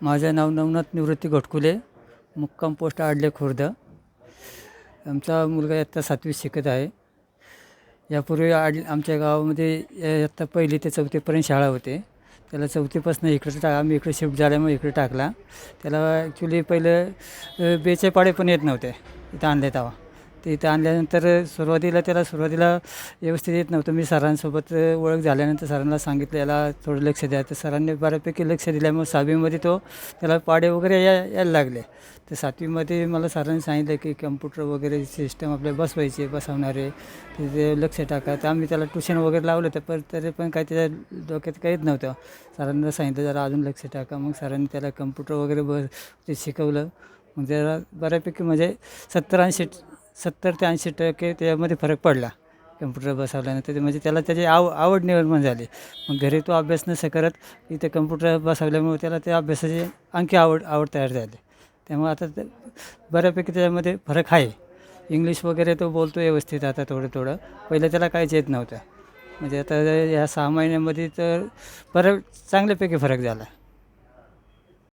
माझं नाव नवनाथ निवृत्ती घोटकुले, मुक्काम पोस्ट आडले खुर्द. आमचा मुलगा इयत्ता 7वीत शिकत आहे. यापूर्वी आमच्या गावामध्ये इयत्ता 1ली ते 4थीपर्यंत शाळा होते. त्याला 4थीपासून आम्ही इकडे शिफ्ट झाल्यामुळे इकडे टाकला. त्याला ॲक्च्युली पहिलं बेचे पाढे पण येत नव्हते इथं आणले तेव्हा. ते इथं आणल्यानंतर सुरुवातीला व्यवस्थित येत नव्हतं. मी सरांसोबत ओळख झाल्यानंतर सरांना सांगितलं याला थोडं लक्ष द्या. तर सरांनी बऱ्यापैकी लक्ष दिल्यामुळे 6वीमध्ये त्याला पाढे वगैरे यायला लागले. तर 7वीमध्ये मला सरांनी सांगितलं की कम्प्युटर वगैरे सिस्टम आपले बसवणारे ते लक्ष टाका. तर आम्ही त्याला ट्युशन वगैरे लावलं तर तरी पण काही त्याच्या डोक्यात काहीच नव्हतं. सरांना सांगितलं जरा अजून लक्ष टाका. मग सरांनी त्याला कम्प्युटर वगैरे ते शिकवलं. मग त्याला बऱ्यापैकी म्हणजे 70 ते 80% त्यामध्ये फरक पडला कम्प्युटर बसवल्यानंतर. ते म्हणजे त्याला त्याची आवड निर्माण झाली. मग घरी तो अभ्यास नसं करत इथे कम्प्युटर बसवल्यामुळे त्याला त्या अभ्यासाची आणखी आवड तयार झाली. त्यामुळे आता बऱ्यापैकी त्याच्यामध्ये फरक आहे. इंग्लिश वगैरे तो बोलतो व्यवस्थित आता थोडं. पहिलं त्याला काहीच येत नव्हतं. म्हणजे आता ह्या 6 महिन्यामध्ये तर चांगल्यापैकी फरक झाला.